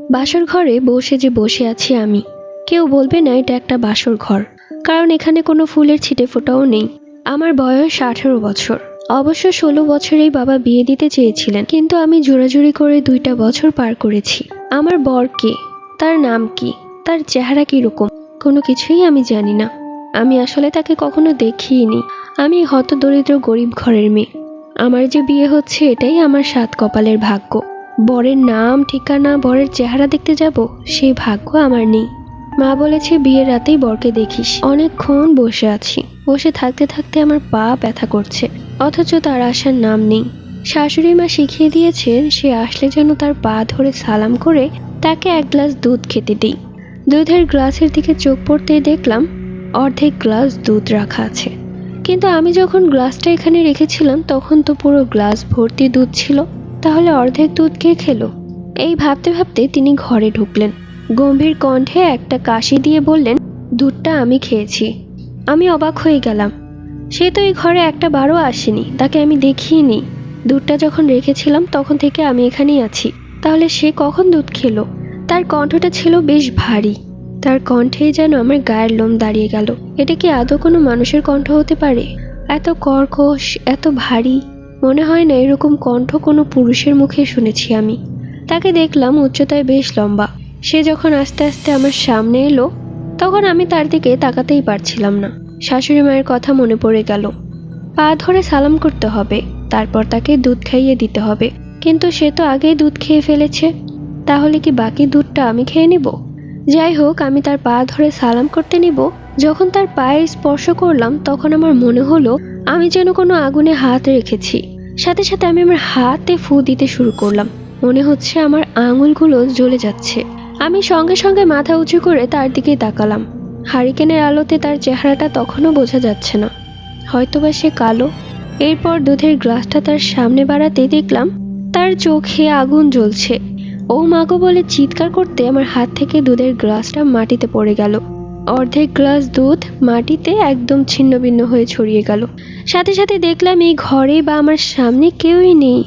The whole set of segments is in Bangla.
বাসর ঘরে বসে আছি আমি। কেউ বলবে না এটা একটা বাসর ঘর, কারণ এখানে কোনো ফুলের ছিটে ফোটাও নেই। আমার বয়স 18 বছর। অবশ্য 16 বছরেই বাবা বিয়ে দিতে চেয়েছিলেন, কিন্তু আমি জোরাজুরি করে 2টা বছর পার করেছি। আমার বর কে, তার নাম কি, তার চেহারা কিরকম, কোনো কিছুই আমি জানি না। আমি আসলে তাকে কখনো দেখিনি। আমি হতদরিদ্র গরিব ঘরের মেয়ে। আমার যে বিয়ে হচ্ছে এটাই আমার 7 কপালের ভাগ্য। বরের নাম, ঠিকানা, বরের চেহারা দেখতে যাব, সেই ভাগ্য আমার নেই। মা বলেছে বিয়ের রাতেই বরকে দেখিস। অনেকক্ষণ বসে আছি। বসে থাকতে থাকতে আমার পা ব্যথা করছে, অথচ তার আসার নাম নেই। শাশুড়ি মা শিখিয়ে দিয়েছেন সে আসলে যেন তার পা ধরে সালাম করে তাকে 1 গ্লাস দুধ খেতে দিই। দুধের গ্লাসের দিকে চোখ পড়তেই দেখলাম অর্ধেক গ্লাস দুধ রাখা আছে। কিন্তু আমি যখন গ্লাসটা এখানে রেখেছিলাম তখন তো পুরো গ্লাস ভর্তি দুধ ছিল। তাহলে অর্ধেক দুধ কে খেলো? এই ভাবতে ভাবতে তিনি ঘরে ঢুকলেন। গম্ভীর কণ্ঠে একটা কাশি দিয়ে বললেন, দুধটা আমি খেয়েছি। আমি অবাক হয়ে গেলাম। সে তো এই ঘরে একটা বারও আসেনি, তাকে আমি দেখিনি। দুধটা যখন রেখেছিলাম তখন থেকে আমি এখানেই আছি। তাহলে সে কখন দুধ খেলো? তার কণ্ঠটা ছিল বেশ ভারী। তার কণ্ঠেই যেন আমার গায়ের লোম দাঁড়িয়ে গেল। এটা কি আদৌ কোনো মানুষের কণ্ঠ হতে পারে? এত কর্কশ, এত ভারী। মনে হয় না এরকম কণ্ঠ কোনো পুরুষের মুখে শুনেছি আমি। তাকে দেখলাম উচ্চতায় বেশ লম্বা। সে যখন আস্তে আস্তে আমার সামনে এলো তখন আমি তার দিকে তাকাতেই পারছিলাম না। শাশুড়ি মায়ের কথা মনে পড়ে গেল। পা ধরে সালাম করতে হবে, তারপর তাকে দুধ খাইয়ে দিতে হবে। কিন্তু সে তো আগেই দুধ খেয়ে ফেলেছে। তাহলে কি বাকি দুধটা আমি খেয়ে নিব? যাই হোক, আমি তার পা ধরে সালাম করতে নিব। যখন তার পায়ে স্পর্শ করলাম তখন আমার মনে হলো আমি যেন কোনো আগুনে হাত রেখেছি। সাথে সাথে আমি আমার হাতে ফু দিতে শুরু করলাম। মনে হচ্ছে আমার আঙুলগুলো জ্বলে যাচ্ছে। আমি সঙ্গে সঙ্গে মাথা উঁচু করে তার দিকে তাকালাম। হারিকেনের আলোতে তার চেহারাটা তখনও বোঝা যাচ্ছে না, হয়তোবা সে কালো। এরপর দুধের গ্লাসটা তার সামনে বাড়াতে দেখলাম তার চোখে আগুন জ্বলছে। ও মাগো বলে চিৎকার করতে আমার হাত থেকে দুধের গ্লাসটা মাটিতে পড়ে গেল। অর্ধেক গ্লাস দুধ মাটিতে একদম ছিন্ন ভিন্ন হয়ে ছড়িয়ে গেল। সাথে সাথে দেখলাম এই ঘরে বা আমার সামনে কেউই নেই।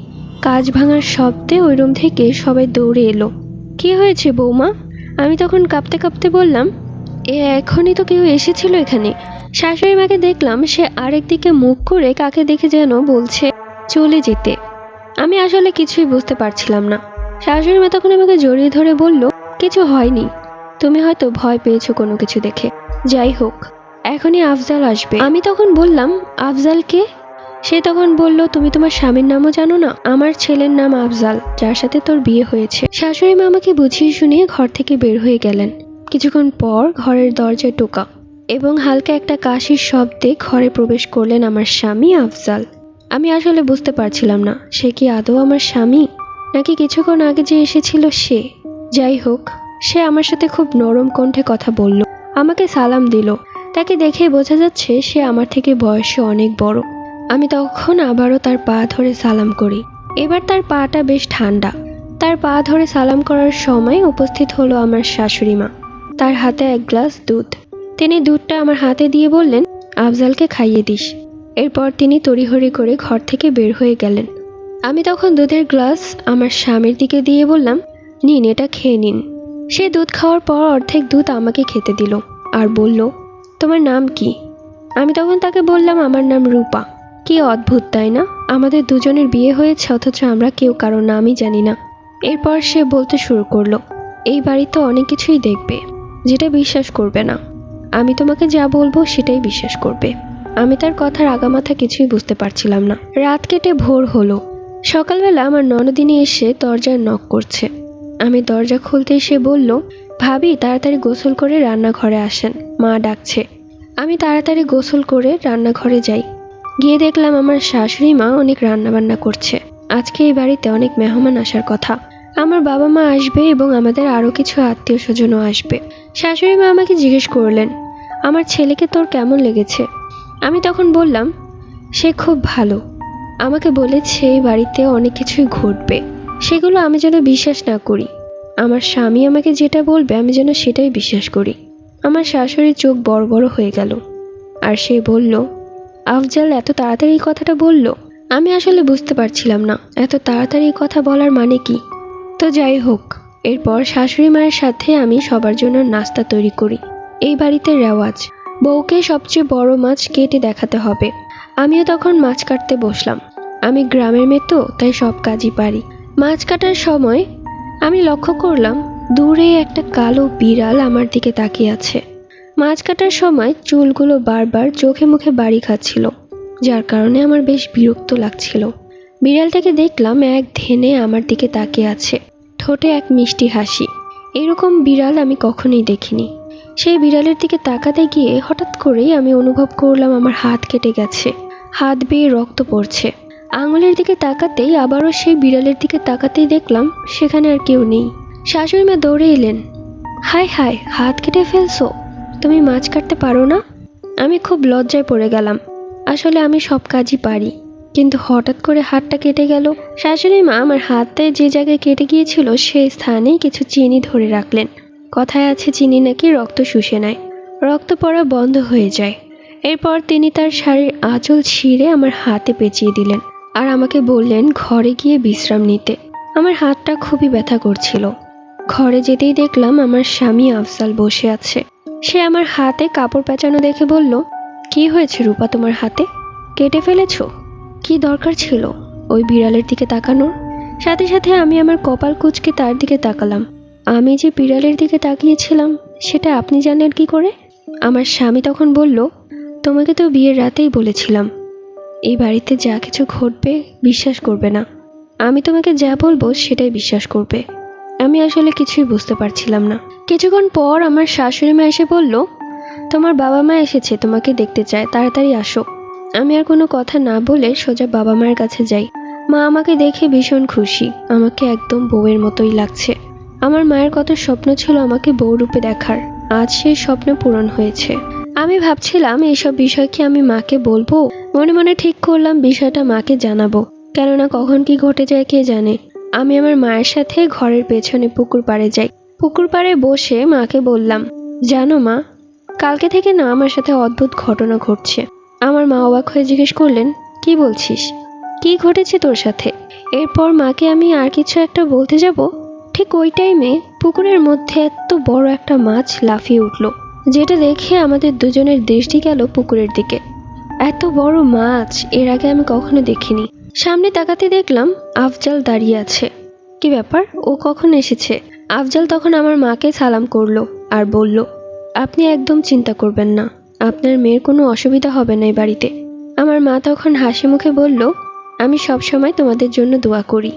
কাঁচ ভাঙার শব্দে ওই রুম থেকে সবাই দৌড়ে এলো। কি হয়েছে বৌমা? আমি তখন কাঁপতে কাঁপতে বললাম, এখনই তো কেউ এসেছিল এখানে। শাশুড়ি মাকে দেখলাম সে আরেক দিকে মুখ করে কাকে দেখে যেন বলছে চলে যেতে। আমি আসলে কিছুই বুঝতে পারছিলাম না। শাশুড়ি মা তখন আমাকে জড়িয়ে ধরে বলল, কিছু হয়নি, তুমি হয়তো ভয় পেয়েছো কোনো কিছু দেখে। যাই হোক, এখনই আফজাল আসবে। আমি তখন বললাম, আফজালকে? সে তখন বলল, তুমি তোমার স্বামীর নামও জানো না? আমার ছেলের নাম আফজাল, যার সাথে তোর বিয়ে হয়েছে। শাশুড়ি মা আমাকে বুঝিয়ে শুনিয়ে ঘর থেকে বের হয়ে গেলেন। কিছুক্ষণ পর ঘরের দরজায় টোকা এবং হালকা একটা কাশির শব্দে ঘরে প্রবেশ করলেন আমার স্বামী আফজাল। আমি আসলে বুঝতে পারছিলাম না সে কি আদৌ আমার স্বামী, নাকি কিছুক্ষণ আগে যে এসেছিল সে। যাই হোক, সে আমার সাথে খুব নরম কণ্ঠে কথা বলল, আমাকে সালাম দিল। তাকে দেখে বোঝা যাচ্ছে সে আমার থেকে বয়সে অনেক বড়। আমি তখন আবারও তার পা ধরে সালাম করি। এবার তার পাটা বেশ ঠান্ডা। তার পা ধরে সালাম করার সময় উপস্থিত হলো আমার শাশুড়ি মা। তার হাতে 1 গ্লাস দুধ। তিনি দুধটা আমার হাতে দিয়ে বললেন, আফজালকে খাইয়ে দিস। এরপর তিনি তড়িঘড়ি করে ঘর থেকে বের হয়ে গেলেন। আমি তখন দুধের গ্লাস আমার স্বামীর দিকে দিয়ে বললাম, নিন, এটা খেয়ে নিন। সে দুধ খাওয়ার পর অর্ধেক দুধ আমাকে খেতে দিল আর বলল, তোমার নাম কি? আমি তখন তাকে বললাম, আমার নাম রূপা। কি অদ্ভুত তাই না? আমাদের দুজনের বিয়ে হয়েছে অথচ আমরা কেউ কারোর নামই জানি না। এরপর সে বলতে শুরু করলো, এই বাড়িতে অনেক কিছুই দেখবে যেটা বিশ্বাস করবে না। আমি তোমাকে যা বলবো সেটাই বিশ্বাস করবে। আমি তার কথার আগামাথা কিছুই বুঝতে পারছিলাম না। রাত কেটে ভোর হলো। সকালবেলা আমার ননদিনী এসে দরজার নক করছে। আমি দরজা খুলতেই সে বলল, ভাবি তাড়াতাড়ি গোসল করে রান্নাঘরে আসেন, মা ডাকছে। আমি তাড়াতাড়ি গোসল করে রান্নাঘরে যাই। গিয়ে দেখলাম আমার শাশুড়ি মা অনেক রান্নাবান্না করছে। আজকে এই বাড়িতে অনেক মেহমান আসার কথা। আমার বাবা মা আসবে এবং আমাদের আরও কিছু আত্মীয় স্বজনও আসবে। শাশুড়ি মা আমাকে জিজ্ঞেস করলেন, আমার ছেলেকে তোর কেমন লেগেছে? আমি তখন বললাম, সে খুব ভালো। আমাকে বলেছে এই বাড়িতে অনেক কিছুই ঘটবে, সেগুলো আমি যেন বিশ্বাস না করি। আমার স্বামী আমাকে যেটা বলবে আমি যেন সেটাই বিশ্বাস করি। আমার শাশুড়ির চোখ বড় বড় হয়ে গেল আর সে বলল, আফজাল এত তাড়াতাড়ি এই কথাটা বলল? আমি আসলে বুঝতে পারছিলাম না এত তাড়াতাড়ি কথা বলার মানে কি। তো যাই হোক, এরপর শাশুড়ি মায়ের সাথে আমি সবার জন্য নাস্তা তৈরি করি। এই বাড়িতে রেওয়াজ, বউকে সবচেয়ে বড় মাছ কেটে দেখাতে হবে। আমিও তখন মাছ কাটতে বসলাম। আমি গ্রামের মেয়ে তো, তাই সব কাজই পারি। মাছ কাটার সময় আমি লক্ষ্য করলাম দূরে একটা কালো বিড়াল আমার দিকে তাকিয়ে আছে। মাছ কাটার সময় চুলগুলো বারবার চোখে মুখে বাড়ি খাচ্ছিল, যার কারণে আমার বেশ বিরক্ত লাগছিল। বিড়ালটাকে দেখলাম এক ধ্যানে আমার দিকে তাকিয়ে আছে, ঠোঁটে এক মিষ্টি হাসি। এরকম বিড়াল আমি কখনোই দেখিনি। সেই বিড়ালের দিকে তাকাতে গিয়ে হঠাৎ করেই আমি অনুভব করলাম আমার হাত কেটে গেছে, হাত বেয়ে রক্ত পড়ছে। আঙুলের দিকে তাকাতেই আবারও সেই বিড়ালের দিকে তাকাতেই দেখলাম সেখানে আর কেউ নেই। শাশুড়ি মা দৌড়ে এলেন। হায় হায়, হাত কেটে ফেলছো, তুমি মাছ কাটতে পারো না? আমি খুব লজ্জায় পড়ে গেলাম। আসলে আমি সব কাজই পারি, কিন্তু হঠাৎ করে হাতটা কেটে গেল। শাশুড়ি মা আমার হাতে যে জায়গায় কেটে গিয়েছিল সেই স্থানেই কিছু চিনি ধরে রাখলেন। কথায় আছে চিনি নাকি রক্ত শুষে নেয়, রক্ত পড়া বন্ধ হয়ে যায়। এরপর তিনি তার শাড়ির আঁচল ছিঁড়ে আমার হাতে পেঁচিয়ে দিলেন আর আমাকে বললেন ঘরে গিয়ে বিশ্রাম নিতে। আমার হাতটা খুবই ব্যথা করছিল। ঘরে যেতেই দেখলাম আমার স্বামী আফজাল বসে আছে। সে আমার হাতে কাপড় পেঁচানো দেখে বলল, কি হয়েছে রূপা, তোমার হাতে কেটে ফেলেছো? কি দরকার ছিল ওই বিড়ালের দিকে তাকানোর? সাথে সাথে আমি আমার কপাল কুঁচকে তার দিকে তাকালাম। আমি যে বিড়ালের দিকে তাকিয়েছিলাম সেটা আপনি জানেন কি করে? আমার স্বামী তখন বলল, তোমাকে তো বিয়ের রাতেই বলেছিলাম এই বাড়িতে যা কিছু ঘটবে বিশ্বাস করবে না। আমি তোমাকে যা বলবো সেটাই বিশ্বাস করবে। আমি আসলে কিছুই বুঝতে পারছিলাম না। কিছুক্ষণ পর আমার শাশুড়ি মা এসে বলল, তোমার বাবা মা এসেছে, তোমাকে দেখতে চায়, তাড়াতাড়ি আসো। আমি আর কোনো কথা না বলে সোজা বাবা মায়ের কাছে যাই। মা আমাকে দেখে ভীষণ খুশি, আমাকে একদম বউয়ের মতোই লাগছে। আমার মায়ের কত স্বপ্ন ছিল আমাকে বউ রূপে দেখার, আজ সেই স্বপ্ন পূরণ হয়েছে। আমি ভাবছিলাম এইসব বিষয় কি আমি মাকে বলবো। মনে মনে ঠিক করলাম বিষয়টা মাকে জানাবো, কেননা কখন কি ঘটে যায় কে জানে। আমি আমার মায়ের সাথে ঘরের পেছনে পুকুর পাড়ে যাই। পুকুর পাড়ে বসে মাকে বললাম, জানো মা, কালকে থেকে না আমার সাথে অদ্ভুত ঘটনা ঘটছে। আমার মা অবাক হয়ে জিজ্ঞেস করলেন, কি বলছিস, কি ঘটেছে তোর সাথে? এরপর মাকে আমি আর কিছু একটা বলতে যাব, ঠিক ওই টাইমে পুকুরের মধ্যে এত বড় একটা মাছ লাফিয়ে উঠল, যেটা দেখে আমাদের দুজনের দৃষ্টি গেল পুকুরের দিকে। এত বড় মাছ এর আগে আমি কখনো দেখিনি। সামনে তাকাতে দেখলাম আফজাল দাঁড়িয়ে আছে। কি ব্যাপার, ও কখন এসেছে? আফজাল তখন আমার মাকে সালাম করলো আর বলল, আপনি একদম চিন্তা করবেন না, আপনার মেয়ের কোনো অসুবিধা হবে না এই বাড়িতে। আমার মা তখন হাসি মুখে বলল, আমি সব সময় তোমাদের জন্য দোয়া করি।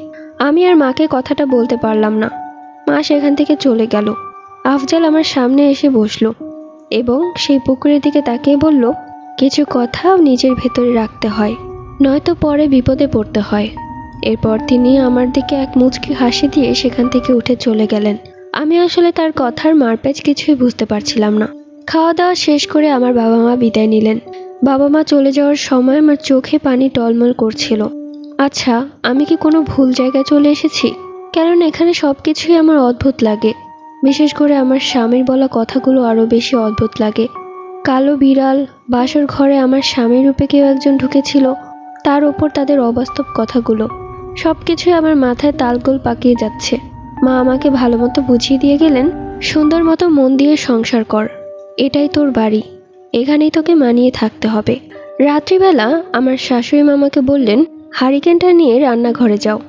আমি আর মাকে কথাটা বলতে পারলাম না। মা সেখান থেকে চলে গেল। আফজাল আমার সামনে এসে বসলো এবং সেই পুকুরের দিকে তাকিয়ে বলল, কিছু কথাও নিজের ভেতরে রাখতে হয়, নয়তো পরে বিপদে পড়তে হয়। এরপর তিনি আমার দিকে এক মুচকি হাসি দিয়ে সেখান থেকে উঠে চলে গেলেন। আমি আসলে তার কথার মারপ্যাচ কিছুই বুঝতে পারছিলাম না। খাওয়া দাওয়া শেষ করে আমার বাবা মা বিদায় নিলেন। বাবা মা চলে যাওয়ার সময় আমার চোখে পানি টলমল করছিল। আচ্ছা, আমি কি কোনো ভুল জায়গায় চলে এসেছি? কারণ এখানে সবকিছুই আমার অদ্ভুত লাগে। বিশেষ করে আমার স্বামীর বলা কথাগুলো আরো বেশি অদ্ভুত লাগে। কালো বিড়াল, বাসর ঘরে আমার স্বামীর রূপে কেউ একজন ঢুকেছিল, তার ওপর তাদের অবাস্তব কথাগুলো, সবকিছুই আমার মাথায় তালগোল পাকিয়ে যাচ্ছে। মা আমাকে ভালো মতো বুঝিয়ে দিয়ে গেলেন, সুন্দর মতো মন দিয়ে সংসার কর, এটাই তোর বাড়ি, এখানেই তোকে মানিয়ে থাকতে হবে। রাত্রিবেলা আমার শাশুড়ি মামাকে বললেন, হারিকেনটা নিয়ে রান্নাঘরে যাও,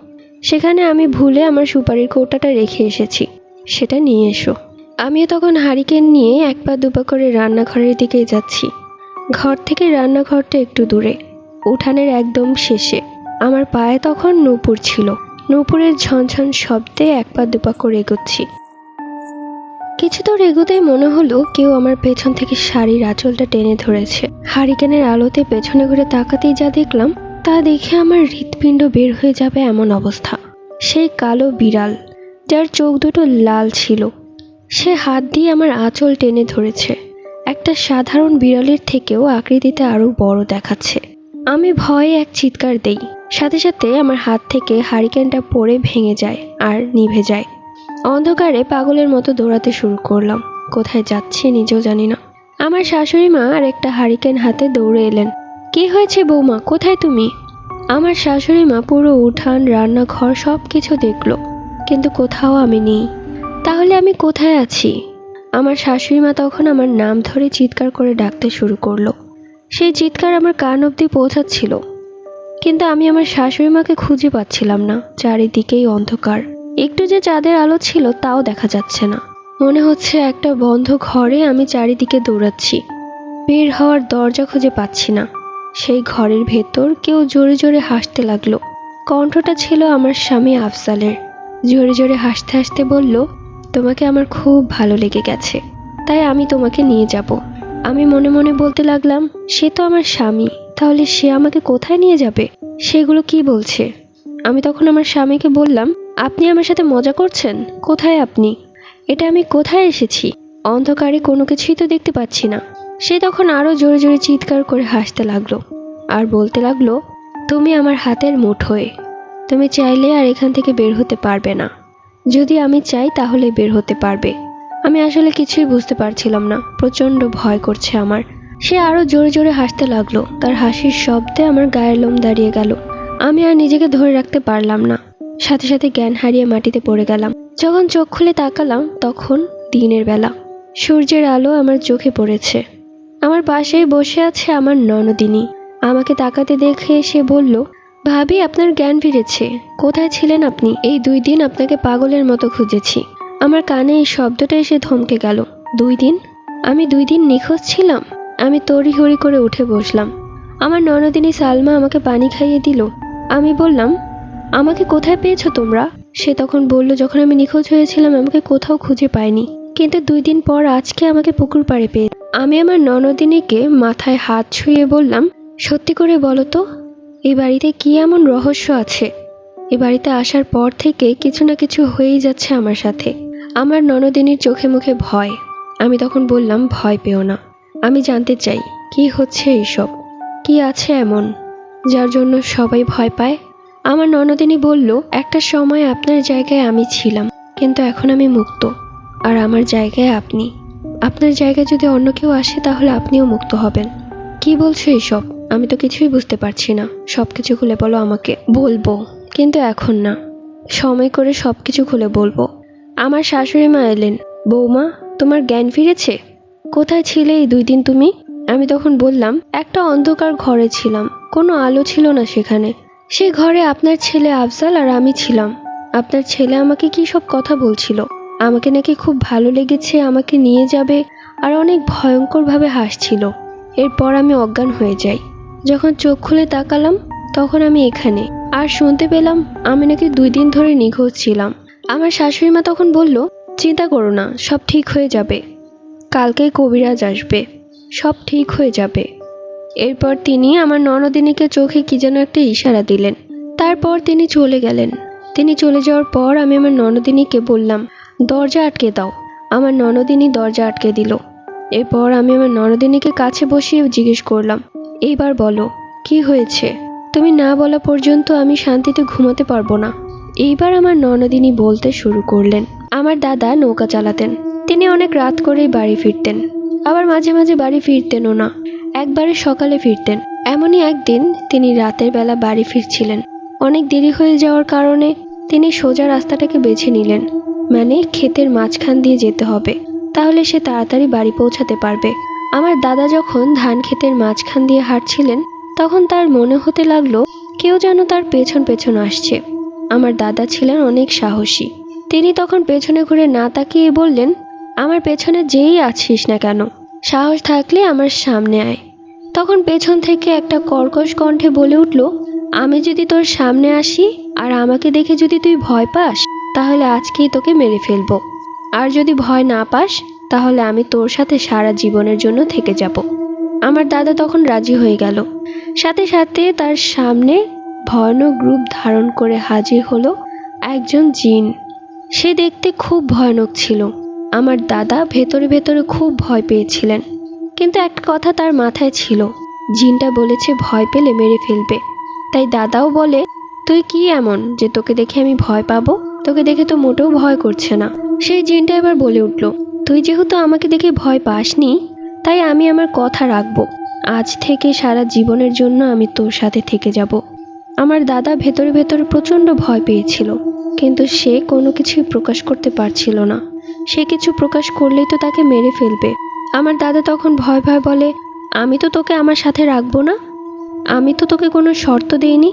সেখানে আমি ভুলে আমার সুপারির কৌটাটা রেখে এসেছি, সেটা নিয়ে এসো। আমিও তখন হারিকেন নিয়ে এক পা দুপা করে রান্নাঘরের দিকেই যাচ্ছি। ঘর থেকে রান্নাঘরটা একটু দূরে, উঠানের একদম শেষে। আমার পায়ে তখন নূপুর ছিল। নূপুরের ঝনঝন শব্দে এক পা দুপা করে এগোচ্ছি। কিছু দূর এগোতেই মনে হলো কেউ আমার পেছন থেকে শাড়ির আঁচলটা টেনে ধরেছে। হারিকেনের আলোতে পেছনে ঘুরে তাকাতেই যা দেখলাম তা দেখে আমার হৃৎপিণ্ড বের হয়ে যাবে এমন অবস্থা। সেই কালো বিড়াল, যার চোখ দুটো লাল ছিল, সে হাত দিয়ে আমার আঁচল টেনে ধরেছে। একটা সাধারণ বিড়ালের থেকেও আকৃতিতে আরো বড় দেখাচ্ছে। আমি ভয়ে এক চিৎকার দেই, সাথে সাথে আমার হাত থেকে হারিকেনটা পড়ে ভেঙে যায় আর নিভে যায়। অন্ধকারে পাগলের মতো দৌড়াতে শুরু করলাম, কোথায় যাচ্ছি নিজেও জানি না। আমার শাশুড়ি মা আর একটা হারিকেন হাতে দৌড়ে এলেন। কি হয়েছে বৌমা, কোথায় তুমি? আমার শাশুড়ি মা পুরো উঠান, রান্নাঘর সব কিছু দেখলো, কিন্তু কোথাও আমি নেই। তাহলে আমি কোথায় আছি? আমার শাশুড়ি মা তখন আমার নাম ধরে চিৎকার করে ডাকতে শুরু করলো। সেই চিৎকার আমার কান অবধি পৌঁছাচ্ছিল, কিন্তু আমি আমার শাশুড়ি মাকে খুঁজে পাচ্ছিলাম না। চারিদিকেই অন্ধকার, একটু যে চাঁদের আলো ছিল তাও দেখা যাচ্ছে না। মনে হচ্ছে একটা বন্ধ ঘরে আমি চারিদিকে দৌড়াচ্ছি, বের হওয়ার দরজা খুঁজে পাচ্ছি না। সেই ঘরের ভেতর কেউ জোরে জোরে হাসতে লাগলো। কণ্ঠটা ছিল আমার স্বামী আফজালের। জোরে জোরে হাসতে হাসতে বলল, তোমাকে আমার খুব ভালো লেগে গেছে, তাই আমি তোমাকে নিয়ে যাব। আমি মনে মনে বলতে লাগলাম, সে তো আমার স্বামী, তাহলে সে আমাকে কোথায় নিয়ে যাবে? সেগুলো কি বলছে? আমি তখন আমার স্বামীকে বললাম, আপনি আমার সাথে মজা করছেন? কোথায় আপনি? এটা আমি কোথায় এসেছি? অন্ধকারে কোনো কিছুই তো দেখতে পাচ্ছি না। সে তখন আরো জোরে জোরে চিৎকার করে হাসতে লাগলো আর বলতে লাগলো, তুমি আমার হাতের মুঠোয়, তুমি চাইলে আর এখান থেকে বের হতে পারবে না। যদি আমি চাই তাহলে বের হতে পারবে। আমি আসলে কিছুই বুঝতে পারছিলাম না, প্রচন্ড ভয় করছে আমার। সে আরো জোরে জোরে হাসতে লাগলো। তার হাসির শব্দে আমার গায়ের লোম দাঁড়িয়ে গেল। আমি আর নিজেকে ধরে রাখতে পারলাম না, সাথে সাথে জ্ঞান হারিয়ে মাটিতে পড়ে গেলাম। যখন চোখ খুলে তাকালাম তখন দিনের বেলা, সূর্যের আলো আমার চোখে পড়েছে। আমার পাশেই বসে আছে আমার ননদিনী। আমাকে তাকাতে দেখে সে বলল, ভাবি আপনার জ্ঞান ফিরেছে, কোথায় ছিলেন আপনি? এই 2 দিন আপনাকে পাগলের মতো খুঁজেছি। আমার কানে এই শব্দটা এসে থমকে গেল। 2 দিন? আমি 2 দিন নিখোঁজ ছিলাম? আমি তড়িঘড়ি করে উঠে বসলাম। আমার ননদিনী সালমা আমাকে পানি খাইয়ে দিল। আমি বললাম, আমাকে কোথায় পেয়েছো তোমরা? সে তখন বলল, যখন আমি নিখোঁজ হয়েছিলাম আমাকে কোথাও খুঁজে পাইনি, কিন্তু 2 দিন পর আজকে আমাকে পুকুর পাড়ে পেয়ে। আমি আমার ননদিনীকে মাথায় হাত ছুঁয়ে বললাম, সত্যি করে বলো তো, এই বাড়িতে কি এমন রহস্য আছে? এই বাড়িতে আসার পর থেকে কিছু না কিছু হয়েই যাচ্ছে আমার সাথে। আমার ননদিনীর চোখে মুখে ভয়। আমি তখন বললাম, ভয় পেও না, আমি জানতে চাই কি হচ্ছে এইসব, কি আছে এমন যার জন্য সবাই ভয় পায়? আমার ননদিনী বলল, একটা সময় আপনার জায়গায় আমি ছিলাম, কিন্তু এখন আমি মুক্ত, আর আমার জায়গায় আপনি। আপনার জায়গায় যদি অন্য কেউ আসে তাহলে আপনিও মুক্ত হবেন। কি বলছো এইসব? আমি তো কিছুই বুঝতে পারছি না। সবকিছু খুলে বলো আমাকে। বলবো, কিন্তু এখন না, সময় করে সবকিছু খুলে বলবো। আমার শাশুড়ি মা এলেন। বৌমা, তোমার জ্ঞান ফিরেছে? কোথায় ছিলে এই 2 দিন তুমি? আমি তখন বললাম, একটা অন্ধকার ঘরে ছিলাম, কোনো আলো ছিল না সেখানে। সেই ঘরে আপনার ছেলে আফজাল আর আমি ছিলাম। আপনার ছেলে আমাকে কি সব কথা বলছিল, আমাকে নাকি খুব ভালো লেগেছে, আমাকে নিয়ে যাবে, আর অনেক ভয়ঙ্করভাবে হাসছিল। এরপর আমি অজ্ঞান হয়ে যাই। যখন চোখ খুলে তাকালাম তখন আমি এখানে, আর শুনতে পেলাম আমি নাকি 2 দিন ধরে নিখোঁজ ছিলাম। আমার শাশুড়ি মা তখন বলল, চিন্তা করো না, সব ঠিক হয়ে যাবে, কালকেই কবিরাজ আসবে, সব ঠিক হয়ে যাবে। এরপর তিনি আমার ননদিনীকে চোখে কি যেন একটা ইশারা দিলেন। তারপর তিনি চলে গেলেন। তিনি চলে যাওয়ার পর আমি আমার ননদিনীকে বললাম, দরজা আটকে দাও। আমার ননদিনী দরজা আটকে দিল। এরপর আমি আমার ননদিনীকে কাছে বসিয়ে জিজ্ঞেস করলাম, এইবার বলো কি হয়েছে? তুমি না বলা পর্যন্ত আমি শান্তিতে ঘুমাতে পারবো না। এইবার আমার ননদিনী বলতে শুরু করলেন। আমার দাদা নৌকা চালাতেন। তিনি অনেক রাত করেই বাড়ি ফিরতেন, আবার মাঝে মাঝে বাড়ি ফিরতেনও না, একবারে সকালে ফিরতেন। এমনই একদিন তিনি রাতের বেলা বাড়ি ফিরছিলেন। অনেক দেরি হয়ে যাওয়ার কারণে তিনি সোজা রাস্তাটাকে বেছে নিলেন, মানে ক্ষেতের মাঝখান দিয়ে যেতে হবে, তাহলে সে তাড়াতাড়ি বাড়ি পৌঁছাতে পারবে। আমার দাদা যখন ধান ক্ষেতের মাঝখান দিয়ে হাঁটছিলেন তখন তার মনে হতে লাগলো কেউ যেন তার পেছন পেছন আসছে। আমার দাদা ছিলেন অনেক সাহসী। তিনি তখন পেছনে ঘুরে না তাকিয়ে বললেন, আমার পেছনে যেই আছিস না কেন, সাহস থাকলে আমার সামনে আয়। তখন পেছন থেকে একটা কর্কশ কণ্ঠে বলে উঠল, আমি যদি তোর সামনে আসি আর আমাকে দেখে যদি তুই ভয় পাস তাহলে আজকেই তোকে মেরে ফেলবো, আর যদি ভয় না পাস তাহলে আমি তোর সাথে সারা জীবনের জন্য থেকে যাব। আমার দাদা তখন রাজি হয়ে গেল। সাথে সাথে তার সামনে ভয়ানক রূপ ধারণ করে হাজির হলো একজন জিন। সে দেখতে খুব ভয়ানক ছিল। আমার দাদা ভেতরে ভেতরে খুব ভয় পেয়েছিলেন, কিন্তু একটা কথা তার মাথায় ছিল, জিনটা বলেছে ভয় পেলে মেরে ফেলবে। তাই দাদাও বলে, তুই কি এমন যে তোকে দেখে আমি ভয় পাবো? তোকে দেখে তো মোটেও ভয় করছে না। সেই জিনটা এবার বলে উঠল, তুই যেহেতু আমাকে দেখে ভয় পাসনি তাই আমি আমার কথা রাখবো, আজ থেকে সারা জীবনের জন্য আমি তোর সাথে থেকে যাব। আমার দাদা ভেতরে ভেতরে প্রচন্ড ভয় পেয়েছিল, কিন্তু সে কোনো কিছুই প্রকাশ করতে পারছিল না। সে কিছু প্রকাশ করলেই তো তাকে মেরে ফেলবে। আমার দাদা তখন ভয় ভয় বলে, আমি তো তোকে আমার সাথে রাখবো না, আমি তো তোকে কোনো শর্ত দেইনি।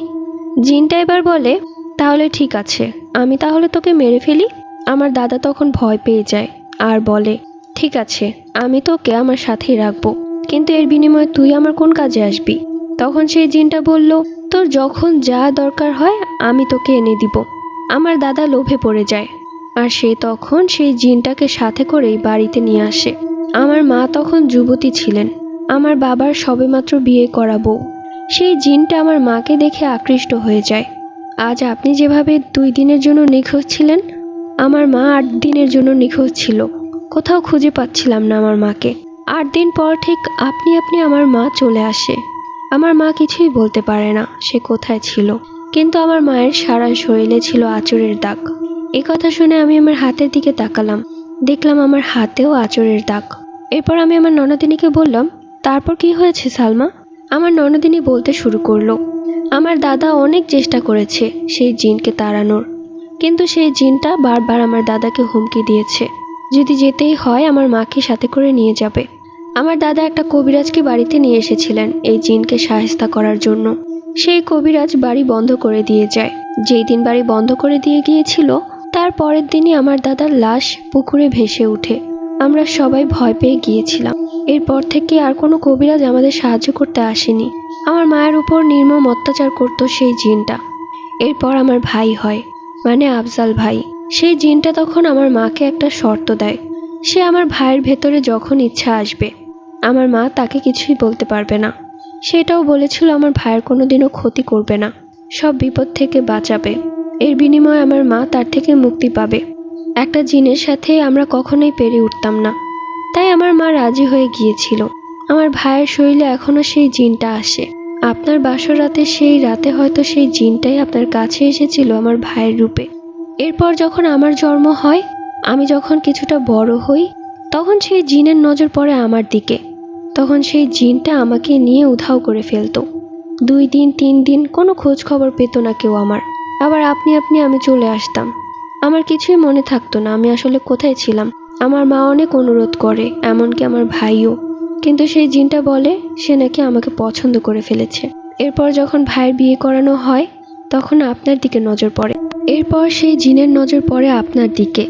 জিনটা এবার বলে, তাহলে ঠিক আছে, আমি তাহলে তোকে মেরে ফেলি। আমার দাদা তখন ভয় পেয়ে যায় আর বলে, ঠিক আছে, আমি তোকে আমার সাথেই রাখবো, কিন্তু এর বিনিময়ে তুই আমার কোন কাজে আসবি? তখন সেই জিনটা বলল, তোর যখন যা দরকার হয় আমি তোকে এনে দিব। আমার দাদা লোভে পড়ে যায় আর সে তখন সেই জিনটাকে সাথে করেই বাড়িতে নিয়ে আসে। আমার মা তখন যুবতী ছিলেন, আমার বাবার সবেমাত্র বিয়ে করা বউ। সেই জিনটা আমার মাকে দেখে আকৃষ্ট হয়ে যায়। আজ আপনি যেভাবে 2 দিনের জন্য নিখোঁজ ছিলেন, আমার মা 8 দিনের জন্য নিখোঁজ ছিল। কোথাও খুঁজে পাচ্ছিলাম না আমার মাকে। 8 দিন পর ঠিক আপনি আপনি আমার মা চলে আসে। আমার মা কিছুই বলতে পারে না সে কোথায় ছিল, কিন্তু আমার মায়ের সারা শরীরে ছিল আঁচড়ের দাগ। এই কথা শুনে আমি আমার হাতের দিকে তাকালাম, দেখলাম আমার হাতেও আঁচড়ের দাগ। এরপর আমি আমার ননদিনীকে বললাম, তারপর কি হয়েছে সালমা? আমার ননদিনী বলতে শুরু করলো, আমার দাদা অনেক চেষ্টা করেছে সেই জিনকে তাড়ানোর, কিন্তু সেই জিনটা বারবার আমার দাদাকে হুমকি দিয়েছে, যদি যেতেই হয় আমার মাকে সাথে করে নিয়ে যাবে। আমার দাদা একটা কবিরাজকে বাড়িতে নিয়ে এসেছিলেন এই জিনকে সাহায্য করার জন্য। সেই কবিরাজ বাড়ি বন্ধ করে দিয়ে যায়। যেই দিন বাড়ি বন্ধ করে দিয়ে গিয়েছিল তার পরের দিনই আমার দাদার লাশ পুকুরে ভেসে ওঠে। আমরা সবাই ভয় পেয়ে গিয়েছিলাম। এরপর থেকে আর কোনো কবিরাজ আমাদের সাহায্য করতে আসেনি। আমার মায়ের উপর নির্মম অত্যাচার করত সেই জিনটা। এরপর আমার ভাই হয়, মানে আফজাল ভাই। সেই জিনটা তখন আমার মাকে একটা শর্ত দেয়, সে আমার ভাইয়ের ভেতরে যখন ইচ্ছা আসবে আমার মা তাকে কিছুই বলতে পারবে না। সেটাও বলেছিল আমার ভাইয়ের কোনোদিনও ক্ষতি করবে না, সব বিপদ থেকে বাঁচাবে। এর বিনিময়ে আমার মা তার থেকে মুক্তি পাবে। একটা জিনের সাথে আমরা কখনোই পেরে উঠতাম না, তাই আমার মা রাজি হয়ে গিয়েছিল। আমার ভাইয়ের শরীরে এখনো সেই জিনটা আসে। আপনার বাসর রাতে সেই রাতে হয়তো সেই জিনটাই আপনার কাছে এসেছিল আমার ভাইয়ের রূপে। এরপর যখন আমার জন্ম হয়, আমি যখন কিছুটা বড় হই, তখন সেই জিনের নজর পড়ে আমার দিকে। তখন সেই জিনটা আমাকে নিয়ে উধাও করে ফেলতো। 2 দিন 3 দিন কোনো খোঁজ খবর পেত না কেউ আমার। আবার আপনি আপনি আমি চলে আসতাম। আমার কিছুই মনে থাকতো না আমি আসলে কোথায় ছিলাম। আমার মা অনেক অনুরোধ করে, এমনকি আমার ভাইও, কিন্তু সেই জিনটা বলে সে নাকি আমাকে পছন্দ করে ফেলেছে। এরপর যখন ভাইয়ের বিয়ে করানো হয় তখন আপনার দিকে নজর পড়ে। এরপর সেই জিনের নজর পড়ে আপনার দিকে।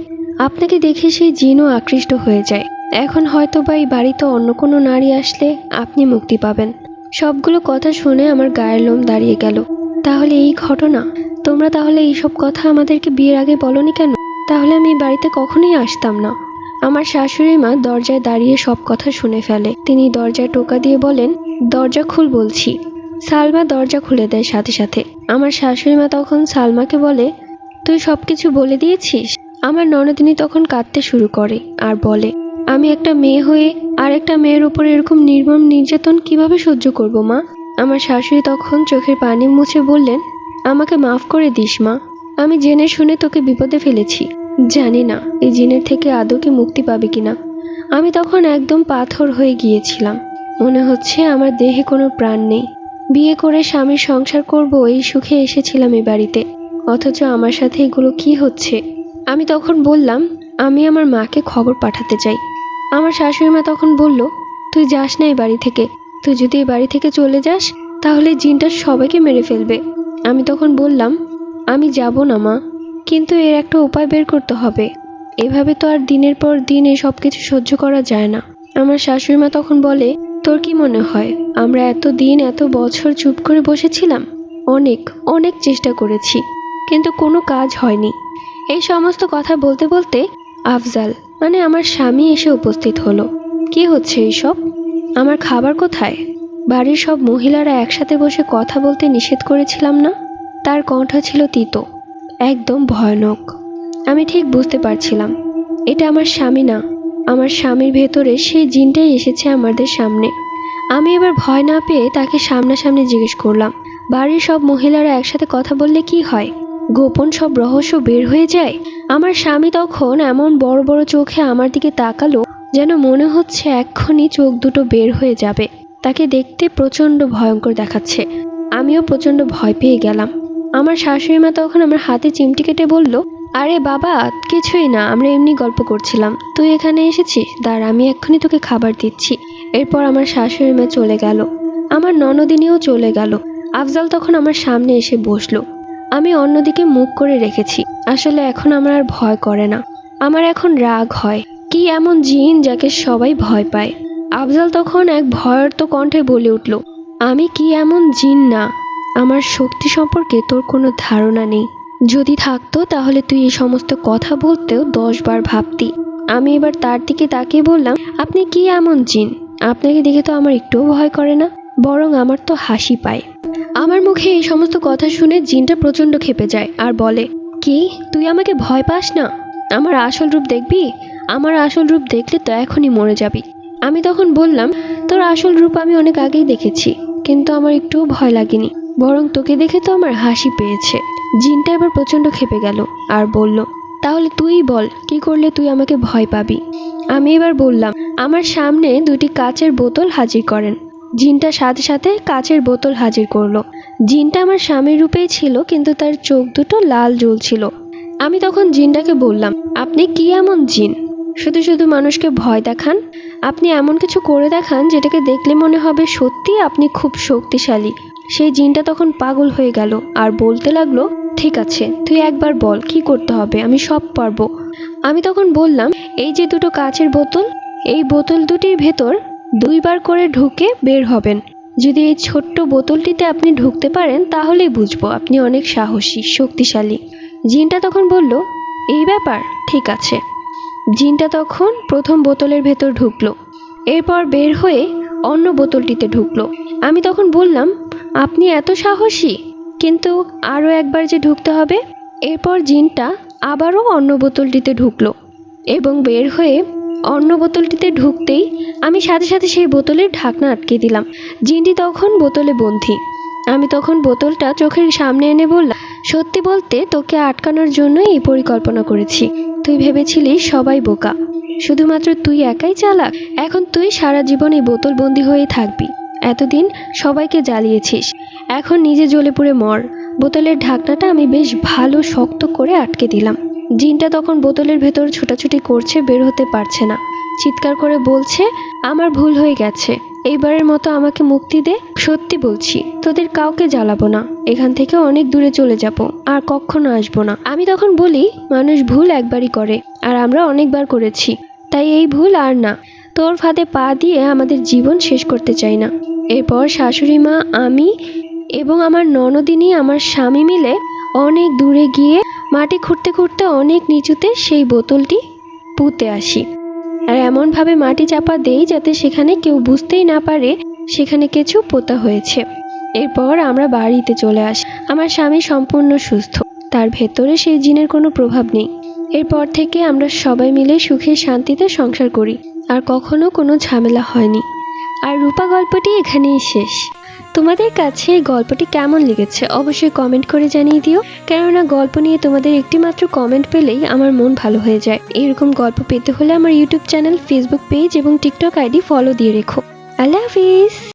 আপনাকে দেখে সেই জিনও আকৃষ্ট হয়ে যায়। এখন হয়তো বা এই বাড়িতে অন্য কোনো নারী আসলে আপনি মুক্তি পাবেন। সবগুলো কথা শুনে আমার গায়ের লোম দাঁড়িয়ে গেল। তাহলে এই ঘটনা, তোমরা তাহলে এইসব কথা আমাদেরকে বিয়ের আগে বলনি কেন? তাহলে আমি এই বাড়িতে কখনোই আসতাম না। আমার শাশুড়ি মা দরজায় দাঁড়িয়ে সব কথা শুনে ফেলে। তিনি দরজায় টোকা দিয়ে বলেন, দরজা খুল বলছি। সালমা দরজা খুলে দেয় সাথে সাথে। আমার শাশুড়ি মা তখন সালমাকে বলে, তুই সবকিছু বলে দিয়েছিস? আমার ননদিনী তখন কাঁদতে শুরু করে আর বলে, আমি একটা মেয়ে হয়ে আর একটা মেয়ের উপর এরকম নির্মম নির্যাতন কিভাবে সহ্য করব মা? আমার শাশুড়ি তখন চোখের পানি মুছে বললেন, আমাকে মাফ করে দিস মা, আমি জেনে শুনে তোকে বিপদে ফেলেছি। জানি না এই জিনের থেকে আদৌ কি মুক্তি পাবে কিনা। আমি তখন একদম পাথর হয়ে গিয়েছিলাম। মনে হচ্ছে আমার দেহে কোনো প্রাণ নেই। বিয়ে করে স্বামীর সংসার করব এই সুখে এসেছিলাম এই বাড়িতে, অথচ আমার সাথে এগুলো কি হচ্ছে? আমি তখন বললাম, আমি আমার মাকে খবর পাঠাতে চাই। আমার শাশুড়ি মা তখন বলল, তুই যাস না এই বাড়ি থেকে। তুই যদি এই বাড়ি থেকে চলে যাস তাহলে জিনটা সবাইকে মেরে ফেলবে। আমি তখন বললাম, আমি যাব না মা, কিন্তু এর একটা উপায় বের করতে হবে। এভাবে তো আর দিনের পর দিন এই সব কিছু সহ্য করা যায় না। আমার শাশুড়ি মা তখন বলে, তোর কি মনে হয় আমরা এত দিন এত বছর চুপ করে বসেছিলাম? অনেক অনেক চেষ্টা করেছি, কিন্তু কোনো কাজ হয়নি। এই সমস্ত কথা বলতে বলতে আফজাল, মানে আমার স্বামী এসে উপস্থিত হলো। কি হচ্ছে এইসব? আমার খাবার কোথায়? বাড়ির সব মহিলারা একসাথে বসে কথা বলতে নিষেধ করেছিলাম না? তার কণ্ঠ ছিল তিতো, একদম ভয়ানক। আমি ঠিক বুঝতে পারছিলাম এটা আমার স্বামী না, আমার স্বামীর ভেতরে সেই জিনটাই এসেছে আমাদের সামনে। আমি এবার ভয় না পেয়ে তাকে সামনাসামনি জিজ্ঞেস করলাম, বাড়ির সব মহিলারা একসাথে কথা বললে কি হয়? গোপন সব রহস্য বের হয়ে যায়? আমার স্বামী তখন এমন বড় বড় চোখে আমার দিকে তাকালো যেন মনে হচ্ছে এক্ষুনি চোখ দুটো বের হয়ে যাবে। তাকে দেখতে প্রচণ্ড ভয়ঙ্কর দেখাচ্ছে। আমিও প্রচণ্ড ভয় পেয়ে গেলাম। আমার শাশুড়ি মা তখন আমার হাতে চিমটি কেটে বলল, আরে বাবা কিছুই না, আমরা এমনি গল্প করছিলাম, তুই এখানে এসেছিস, দাঁড়া আমি এক্ষুনি তোকে খাবার দিচ্ছি। এরপর আমার শাশুড়ি মা চলে গেল, আমার ননদিনীও চলে গেল। আফজাল তখন আমার সামনে এসে বসলো। আমি অন্যদিকে মুখ করে রেখেছি। আসলে এখন আমার আর ভয় করে না, আমার এখন রাগ হয়। কি এমন জিন যাকে সবাই ভয় পায়? আফজাল তখন এক ভয়ার্ত কণ্ঠে বলে উঠল, আমি কি এমন জিন না? আমার শক্তি সম্পর্কে তোর কোনো ধারণা নেই। যদি থাকতো তাহলে তুই এই সমস্ত কথা বলতেও 10 বার ভাবতি। আমি এবার তার দিকে তাকিয়ে বললাম, আপনি কি এমন জিন? আপনাকে দেখে তো আমার একটুও ভয় করে না, বরং আমার তো হাসি পায়। আমার মুখে এই সমস্ত কথা শুনে জিনটা প্রচণ্ড ক্ষেপে যায় আর বলে, কি তুই আমাকে ভয় পাস না? আমার আসল রূপ দেখবি? আমার আসল রূপ দেখলে তো এখনই মরে যাবি। আমি তখন বললাম, তোর আসল রূপ আমি অনেক আগেই দেখেছি, কিন্তু আমার একটুও ভয় লাগেনি, বরং তোকে দেখে তো আমার হাসি পেয়েছে। জিনটা এবার প্রচণ্ড ক্ষেপে গেল আর বলল, তাহলে তুই বল কি করলে তুই আমাকে ভয় পাবি? আমি এবার বললাম, আমার সামনে 2টি কাচের বোতল হাজির করেন। জিনটা সাথে সাথে কাচের বোতল হাজির করলো। জিনটা আমার স্বামীর রূপেই ছিল, কিন্তু তার চোখ দুটো লাল জ্বলছিল। আমি তখন জিনটাকে বললাম, আপনি কি এমন জিন? শুধু শুধু মানুষকে ভয় দেখান? আপনি এমন কিছু করে দেখান যেটাকে দেখলে মনে হবে সত্যি আপনি খুব শক্তিশালী। সেই জিনটা তখন পাগল হয়ে গেল আর বলতে লাগলো, ঠিক আছে তুই একবার বল কি করতে হবে, আমি সব পারবো। আমি তখন বললাম, এই যে 2টো কাচের বোতল, এই বোতল দুটির ভেতর 2 বার করে ঢুকে বের হবেন। যদি এই ছোট্ট বোতলটিতে আপনি ঢুকতে পারেন তাহলেই বুঝবো আপনি অনেক সাহসী শক্তিশালী। জিনটা তখন বলল, এই ব্যাপার, ঠিক আছে। জিনটা তখন প্রথম বোতলের ভেতর ঢুকলো, এরপর বের হয়ে অন্য বোতলটিতে ঢুকলো। আমি তখন বললাম, আপনি এত সাহসী, কিন্তু আরও একবার যে ঢুকতে হবে। এরপর জিনটা আবারও অন্য বোতলটিতে ঢুকলো এবং বের হয়ে অন্য বোতলটিতে ঢুকতেই আমি সাথে সাথে সেই বোতলের ঢাকনা আটকে দিলাম। জিনটি তখন বোতলে বন্দী। আমি তখন বোতলটা চোখের সামনে এনে বললাম, সত্যি বলতে তোকে আটকানোর জন্য এই পরিকল্পনা করেছি। তুই ভেবেছিলিস সবাই বোকা, শুধুমাত্র তুই একাই চালাক। এখন তুই সারা জীবন এই বোতল বন্দী হয়ে থাকবি। এতদিন সবাইকে জ্বালিয়েছিস, এখন নিজে জ্বলে পুড়ে মর। বোতলের ঢাকনাটা আমি বেশ ভালো শক্ত করে আটকে দিলাম। জিনটা তখন বোতলের ভেতর ছোটাছুটি করছে, বের হতে পারছে না, চিৎকার করে বলছে, আমার ভুল হয়ে গেছে, এইবারের মতো আমাকে মুক্তি দে। সত্যি বলছি তোদের কাউকে জ্বালাবো না, এখান থেকে অনেক দূরে চলে যাব, আর কখনো আসবো না। আমি তখন বলি, মানুষ ভুল একবারই করে, আর আমরা অনেকবার করেছি, তাই এই ভুল আর না। তোর ফাঁদে পা দিয়ে আমাদের জীবন শেষ করতে চাই না। এরপর শাশুড়ি মা, আমি এবং আমার ননদিনী আমার স্বামী মিলে অনেক দূরে গিয়ে মাটি খুঁড়তে খুঁড়তে অনেক নিচুতে সেই বোতলটি পুঁতে আসি, আর এমনভাবে মাটি চাপা দেই যাতে সেখানে কেউ বুঝতেই না পারে সেখানে কিছু পোতা হয়েছে। এরপর আমরা বাড়িতে চলে আসি। আমার স্বামী সম্পূর্ণ সুস্থ, তার ভেতরে সেই জিনের কোনো প্রভাব নেই। এরপর থেকে আমরা সবাই মিলে সুখে শান্তিতে সংসার করি, আর কখনো কোনো ঝামেলা হয়নি। আর রূপা গল্পটি এখানেই শেষ। তোমাদের কাছে এই গল্পটি কেমন লেগেছে অবশ্যই কমেন্ট করে জানিয়ে দিও, কেননা গল্প নিয়ে তোমাদের একটি মাত্র কমেন্ট পেলেই আমার মন ভালো হয়ে যায়। এরকম গল্প পেতে হলে আমার ইউটিউব চ্যানেল, ফেসবুক পেজ এবং টিকটক আইডি ফলো দিয়ে রেখো। আল্লাহ হাফিজ।